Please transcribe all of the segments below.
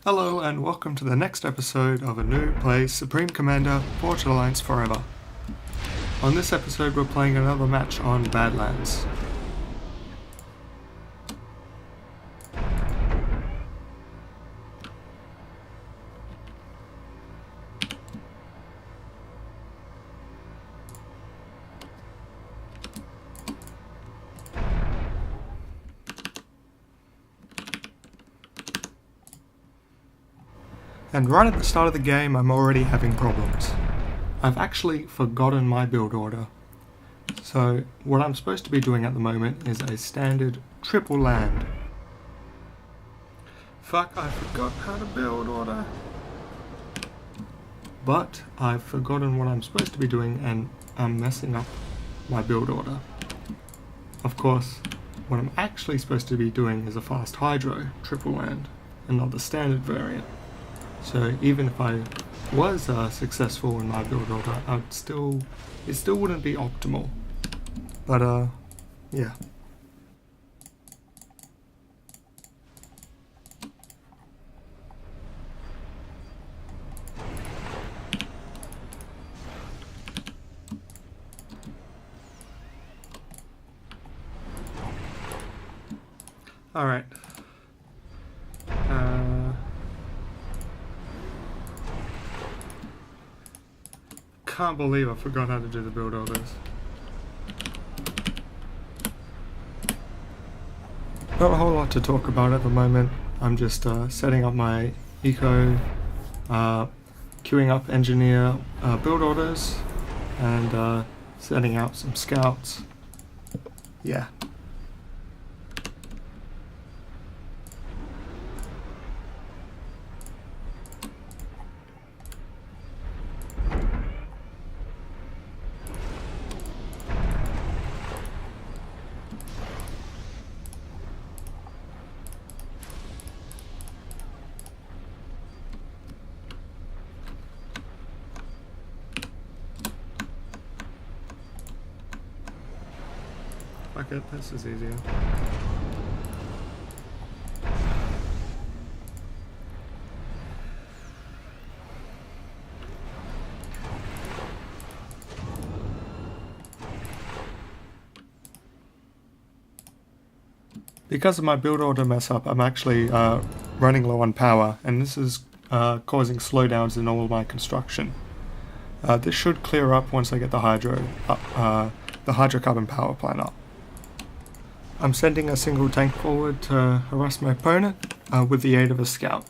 Hello and welcome to the next episode of A Noob Plays Supreme Commander Forged Alliance Forever. On this episode we're playing another match on Badlands. And right at the start of the game I'm already having problems. I've actually forgotten my build order. So what I'm supposed to be doing at the moment is a standard triple land. Fuck, I forgot how to build order. But I've forgotten what I'm supposed to be doing and I'm messing up my build order. Of course, what I'm actually supposed to be doing is a fast hydro triple land and not the standard variant. So even if I was successful in my build order, it still wouldn't be optimal. But yeah. All right. Can't believe I forgot how to do the build orders. Not a whole lot to talk about at the moment. I'm just setting up my eco, queuing up engineer build orders, and setting out some scouts. Yeah. Fuck it, this is easier. Because of my build order mess up, I'm actually running low on power, and this is causing slowdowns in all of my construction. This should clear up once I get the hydrocarbon power plant up. I'm sending a single tank forward to harass my opponent with the aid of a scout.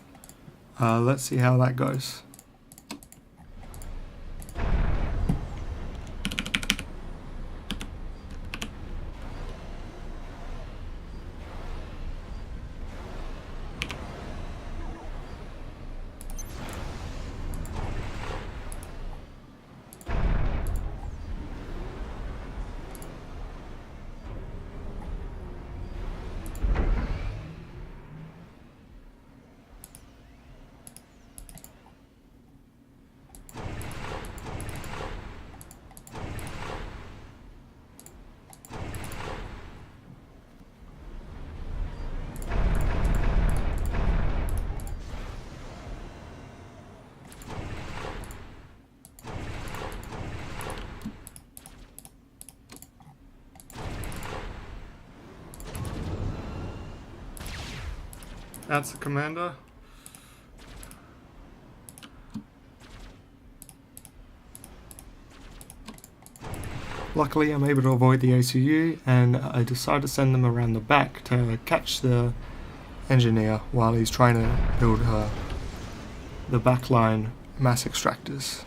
Let's see how that goes. That's the commander. Luckily I'm able to avoid the ACU, and I decide to send them around the back to catch the engineer while he's trying to build the backline mass extractors.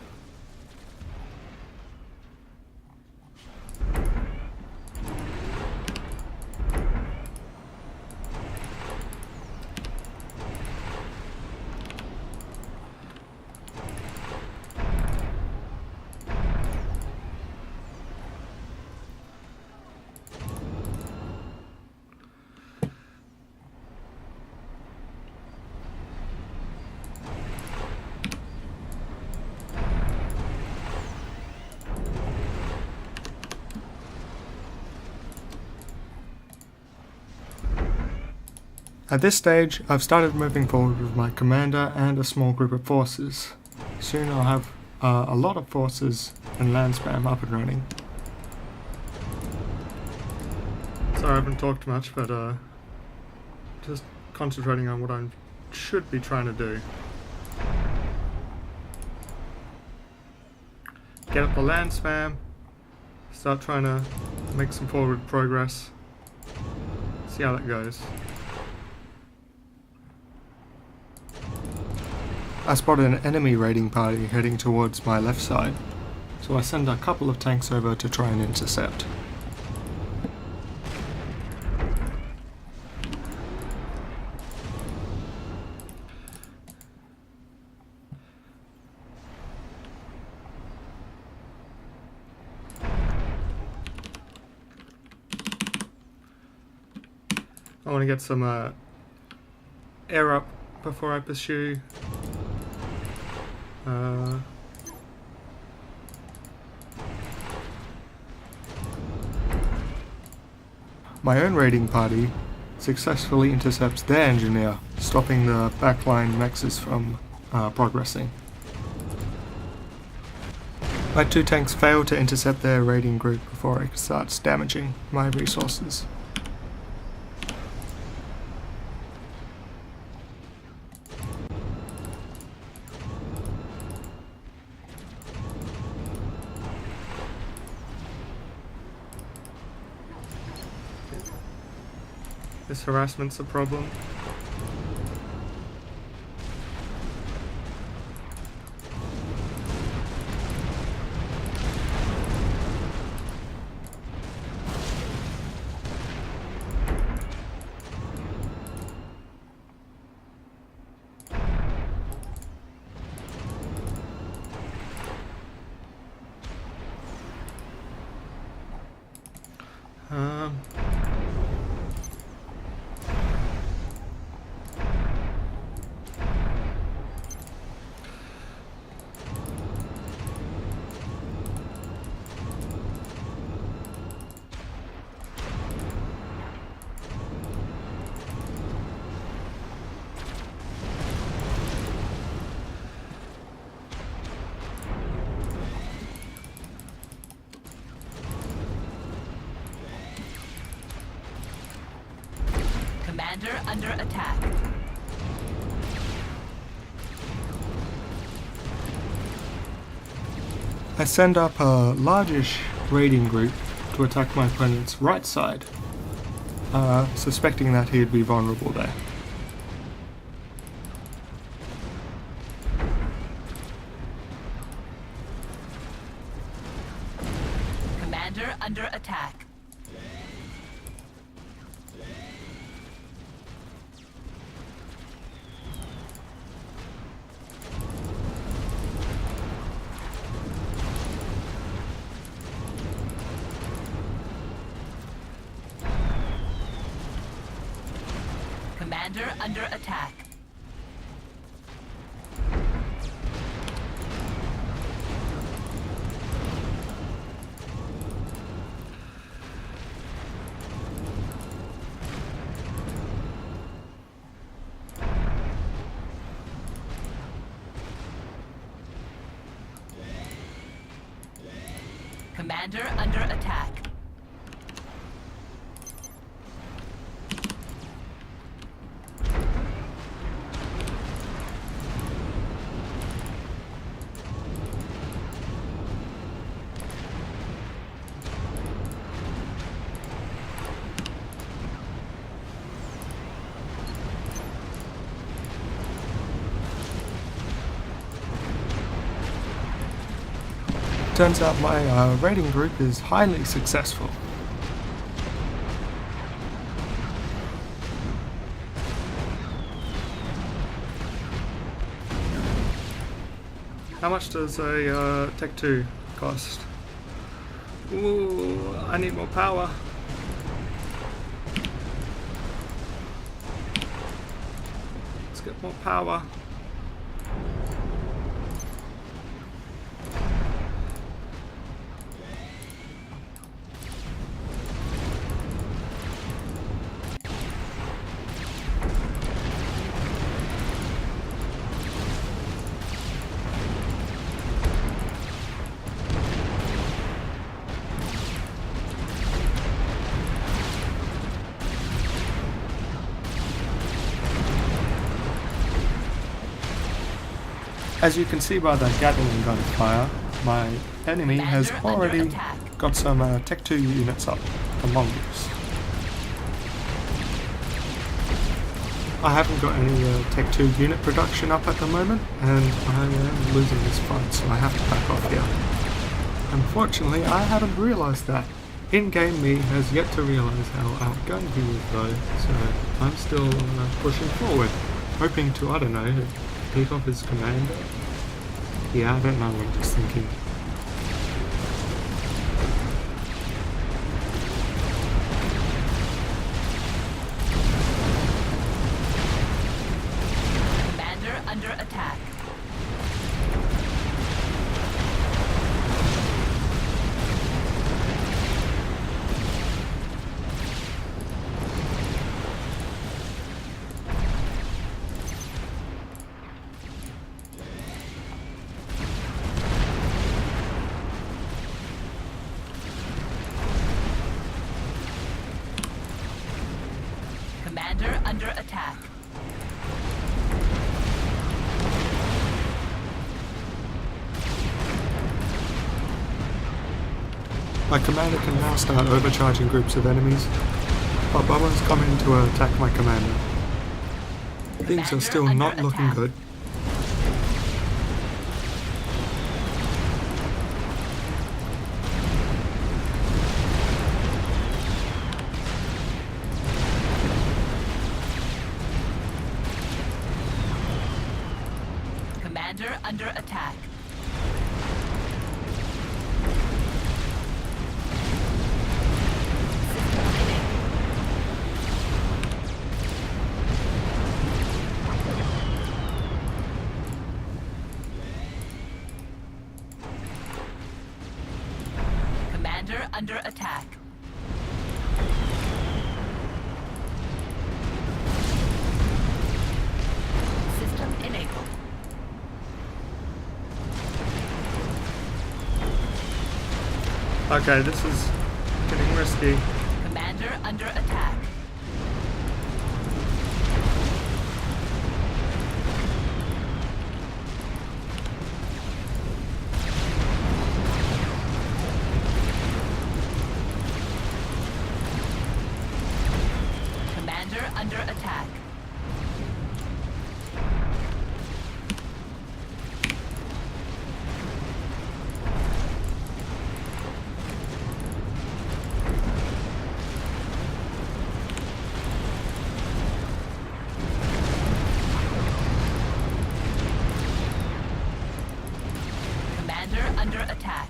At this stage, I've started moving forward with my commander and a small group of forces. Soon I'll have a lot of forces and land spam up and running. Sorry I haven't talked much, but just concentrating on what I should be trying to do. Get up the land spam, start trying to make some forward progress, see how that goes. I spotted an enemy raiding party heading towards my left side, so I send a couple of tanks over to try and intercept. I want to get some air up before I pursue. My own raiding party successfully intercepts their engineer, stopping the backline Nexus from progressing. My two tanks fail to intercept their raiding group before it starts damaging my resources. This harassment's a problem. Commander under attack. I send up a largish raiding group to attack my opponent's right side, suspecting that he'd be vulnerable there. Commander under attack. Commander under attack. Commander under attack. Turns out my raiding group is highly successful. How much does a Tech 2 cost? Ooh, I need more power. Let's get more power. As you can see by the Gatling gun fire, my enemy has Commander under already attack. got some Tech 2 units up, the Mongoose. I haven't got any Tech 2 unit production up at the moment, and I am losing this fight, so I have to back off here. Unfortunately, I hadn't realised that. In-game me has yet to realise how outgunned he is though, so I'm still pushing forward, hoping to, I don't know, pick off his commander. Yeah, I don't know what I'm just thinking. Commander under attack. Commander under attack. My commander can now start overcharging groups of enemies, but bombers coming to attack my commander. Things are still not looking good. Commander under attack. Commander under attack. System enabled. Okay, this is getting risky. Commander under attack. Commander under attack. Commander under attack.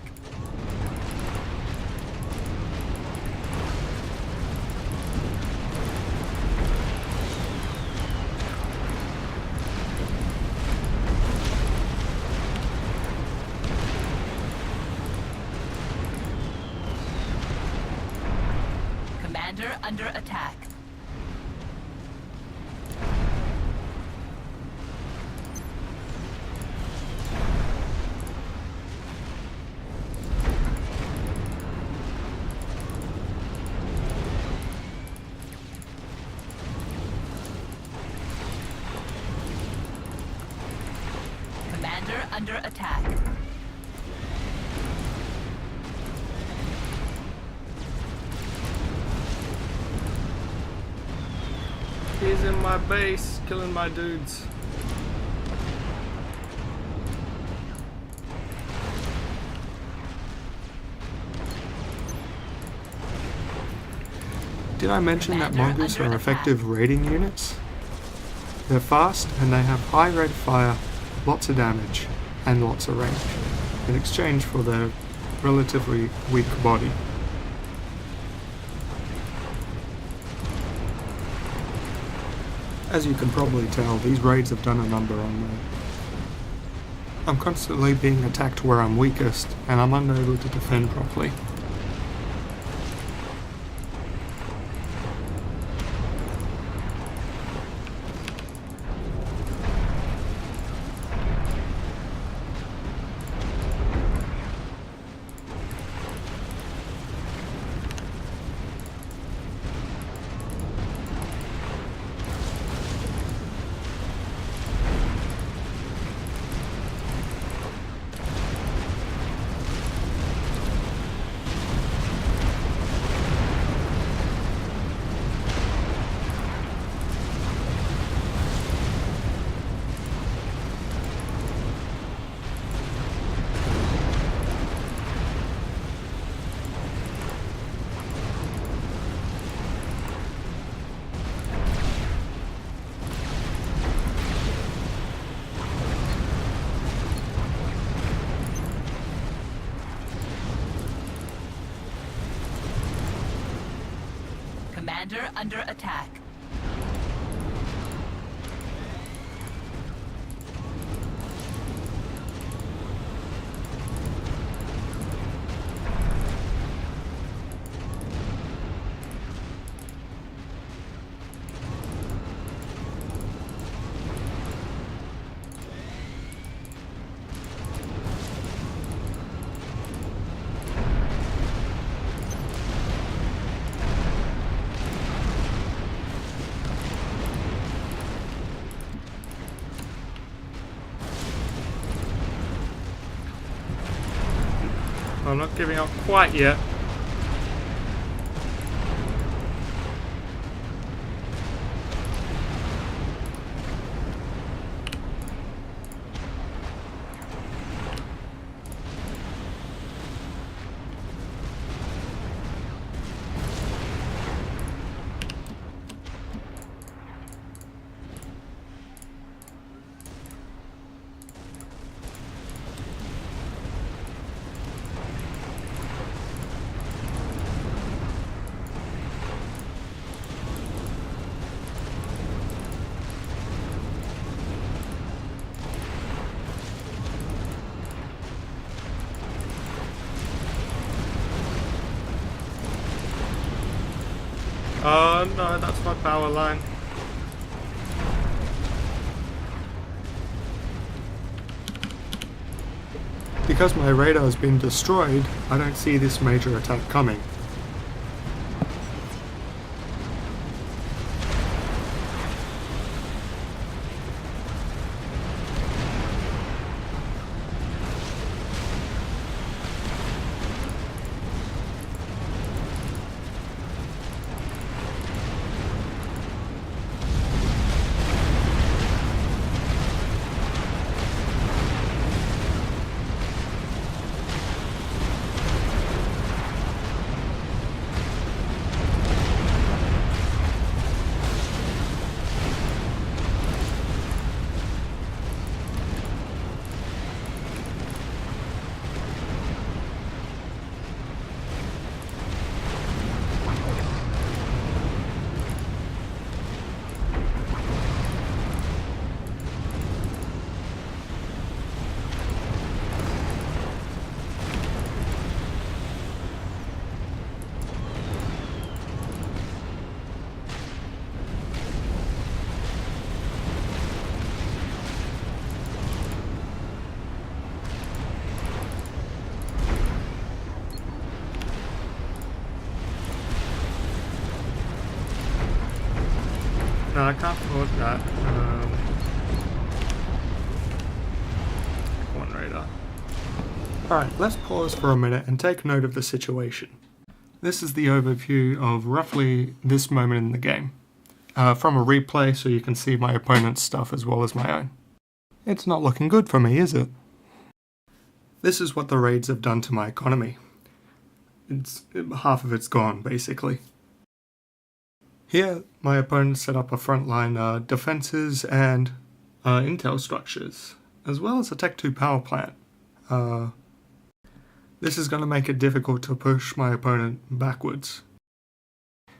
Commander under attack. Commander under attack. He's in my base, killing my dudes. Did I mention that Commander Mongoose under are attack. effective raiding units? They're fast and they have high rate of fire, lots of damage, and lots of range, in exchange for their relatively weak body. As you can probably tell, these raids have done a number on me. I'm constantly being attacked where I'm weakest, and I'm unable to defend properly. Commander under attack. I'm not giving up quite yet. Oh no, that's my power line. Because my radar has been destroyed, I don't see this major attack coming. No, I can't afford that. One radar. Alright, let's pause for a minute and take note of the situation. This is the overview of roughly this moment in the game. From a replay so you can see my opponent's stuff as well as my own. It's not looking good for me, is it? This is what the raids have done to my economy. Half of it's gone, basically. Here, my opponent set up a frontline defenses and intel structures, as well as a Tech 2 power plant. This is going to make it difficult to push my opponent backwards.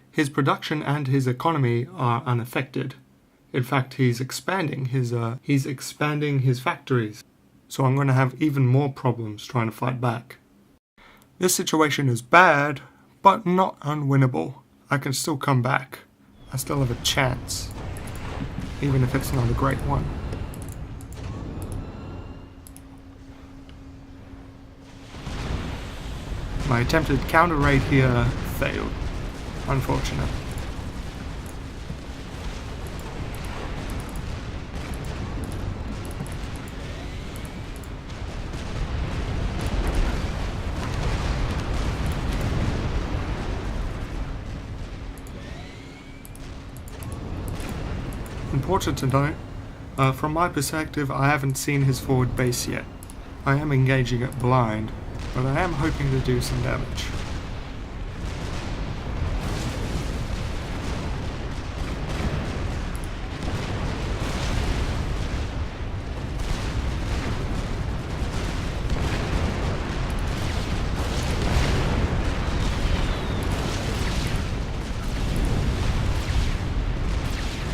His production and his economy are unaffected. In fact, he's expanding his factories. So I'm going to have even more problems trying to fight back. This situation is bad, but not unwinnable. I can still come back. I still have a chance, even if it's not a great one. My attempted counter raid here failed. Unfortunate. Important to note, from my perspective, I haven't seen his forward base yet. I am engaging it blind, but I am hoping to do some damage.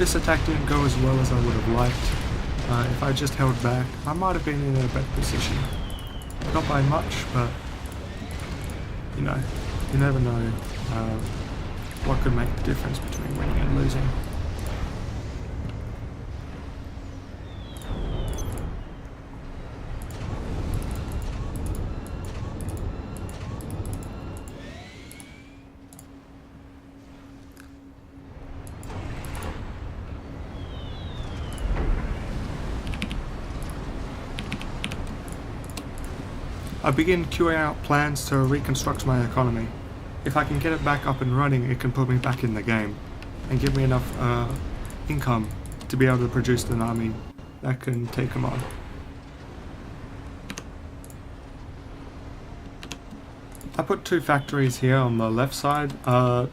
This attack didn't go as well as I would have liked. If I just held back, I might have been in a better position. Not by much, but you know, you never know what could make the difference between winning and losing. I begin queuing out plans to reconstruct my economy. If I can get it back up and running, it can put me back in the game and give me enough income to be able to produce an army that can take them on. I put 2 factories here on the left side to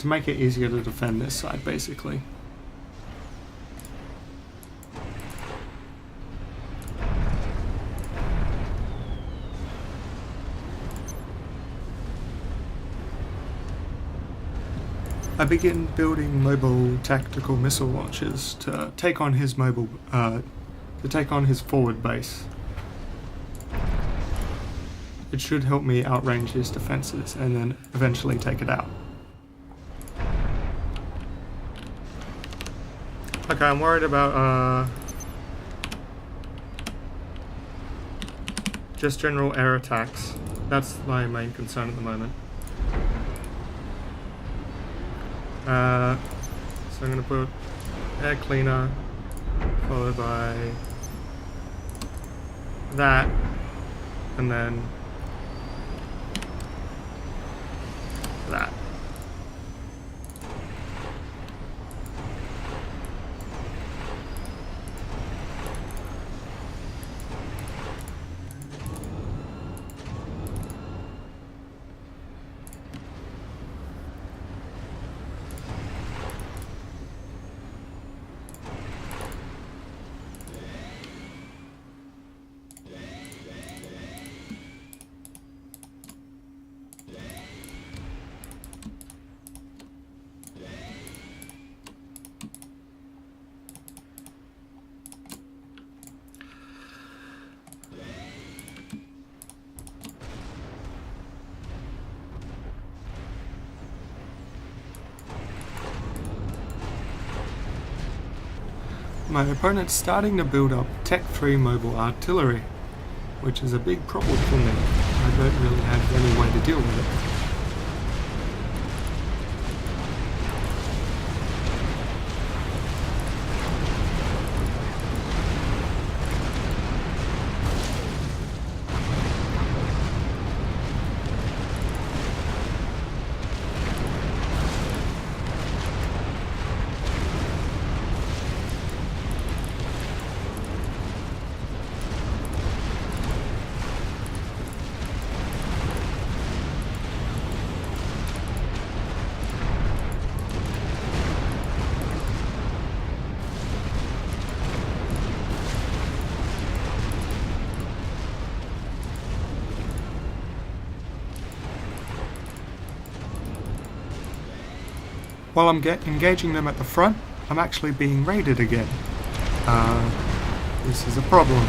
make it easier to defend this side, basically. I begin building mobile tactical missile launchers to take on his forward base. It should help me outrange his defenses and then eventually take it out. Okay, I'm worried about just general air attacks. That's my main concern at the moment. So I'm going to put air cleaner followed by that, and then that. My opponent's starting to build up Tech 3 mobile artillery, which is a big problem for me. I don't really have any way to deal with it. While I'm engaging them at the front, I'm actually being raided again. This is a problem.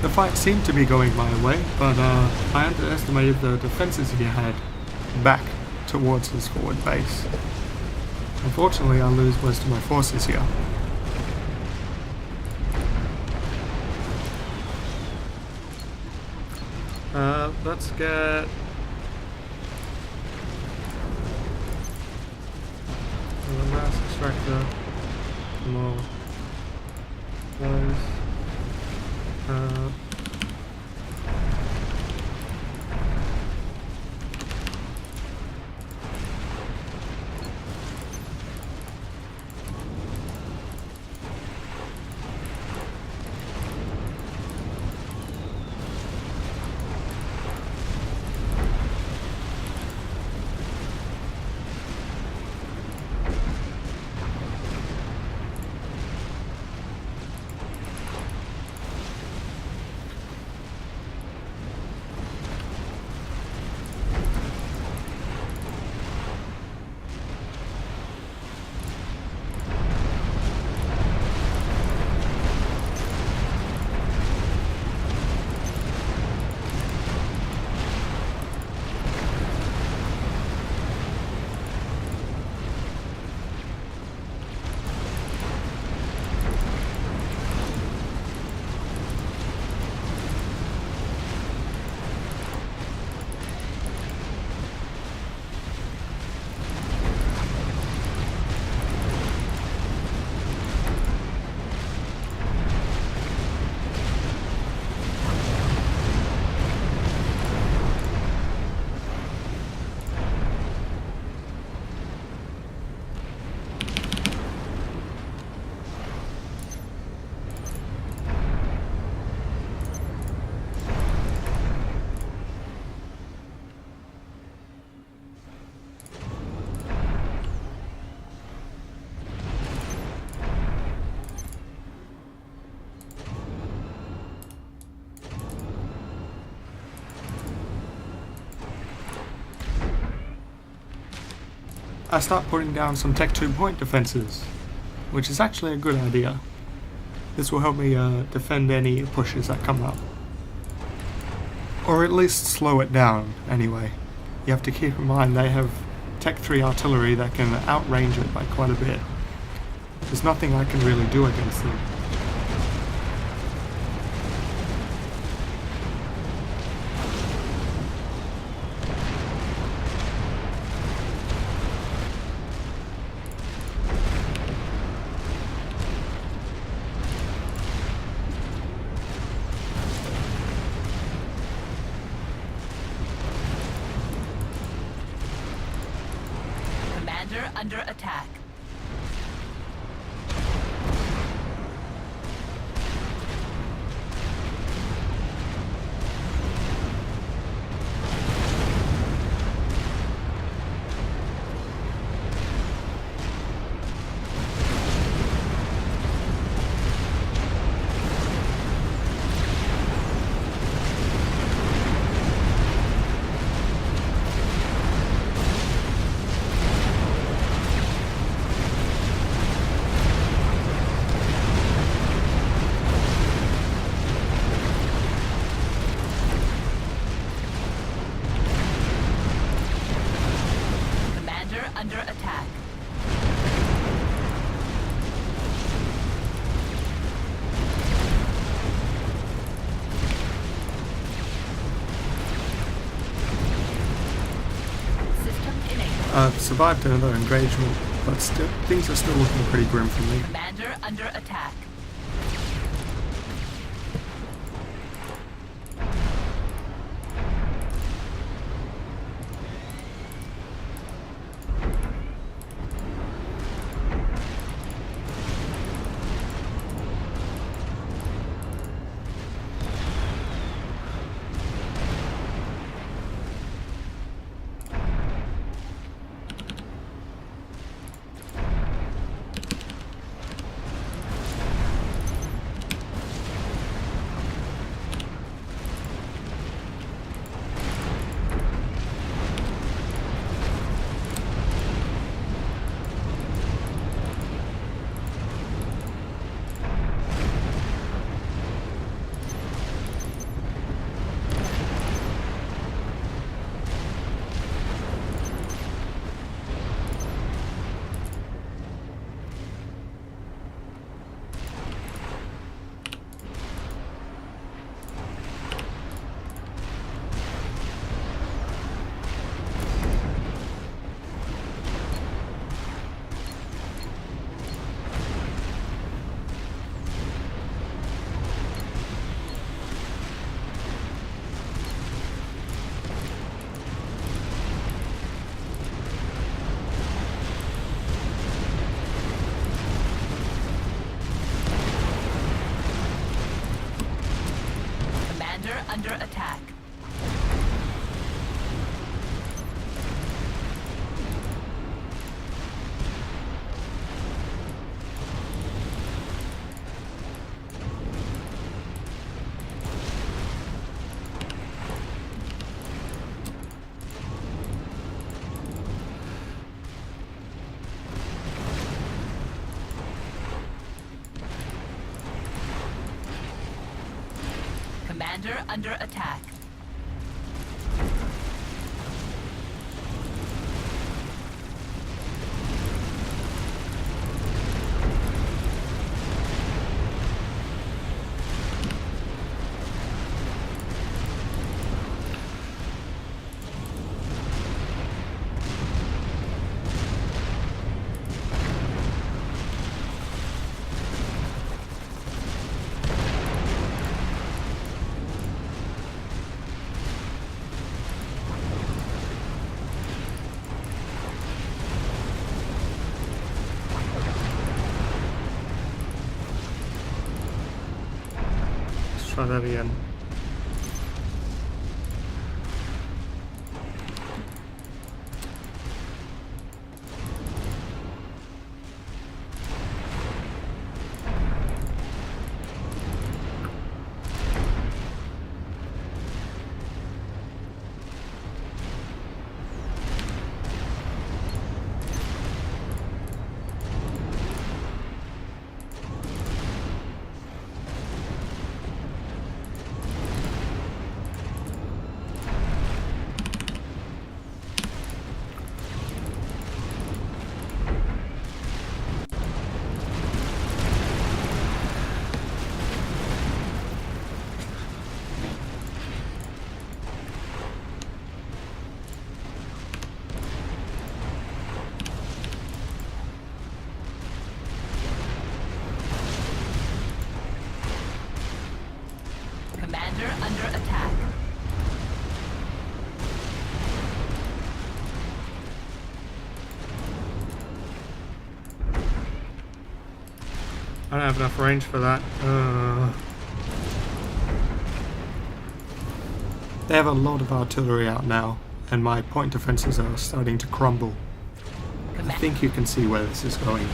The fight seemed to be going my way, but I underestimated the defenses he had back towards his forward base. Unfortunately, I lose most of my forces here. Let's get the mass extractor, more those. I start putting down some Tech 2 point defenses, which is actually a good idea. This will help me defend any pushes that come up. Or at least slow it down, anyway. You have to keep in mind they have Tech 3 artillery that can outrange it by quite a bit. There's nothing I can really do against them. Commander under attack. Under attack. System enabled. I've survived another engagement, but still, things are still looking pretty grim for me. Commander under attack. Under attack. Commander under attack. Try that again. Commander under attack. I don't have enough range for that. They have a lot of artillery out now, and my point defenses are starting to crumble. I think you can see where this is going.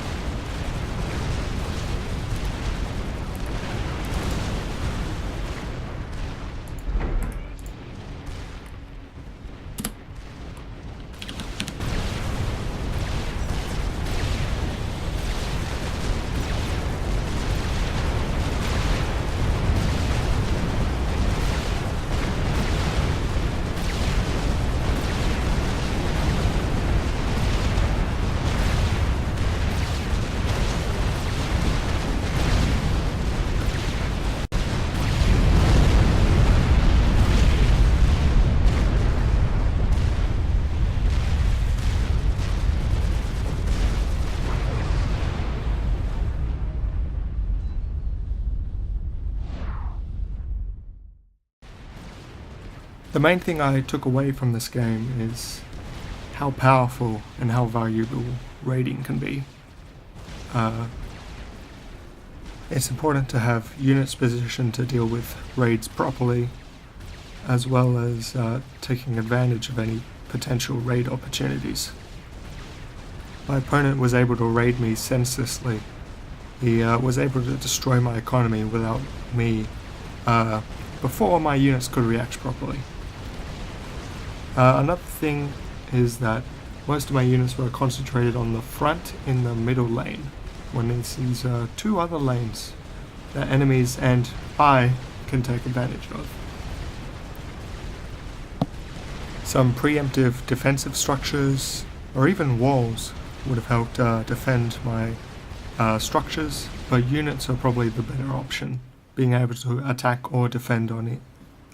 The main thing I took away from this game is how powerful and how valuable raiding can be. It's important to have units positioned to deal with raids properly, as well as taking advantage of any potential raid opportunities. My opponent was able to raid me senselessly. He was able to destroy my economy without me before my units could react properly. Another thing is that most of my units were concentrated on the front in the middle lane, when there's these two other lanes that enemies and I can take advantage of. Some preemptive defensive structures, or even walls, would have helped defend my structures, but units are probably the better option, being able to attack or defend on it.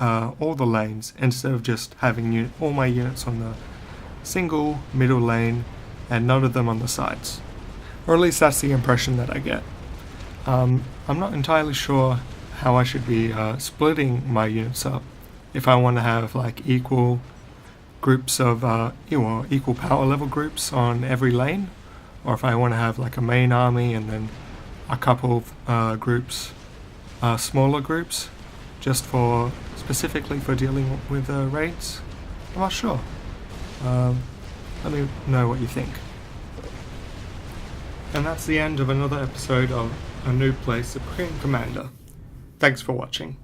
All the lanes, instead of just having all my units on the single middle lane and none of them on the sides. Or at least that's the impression that I get. I'm not entirely sure how I should be splitting my units up. If I want to have like equal groups of equal power level groups on every lane, or if I want to have like a main army and then a couple of groups, smaller groups, just for specifically for dealing with raids. I'm not sure. Let me know what you think. And that's the end of another episode of A Noob Plays Supreme Commander. Thanks for watching.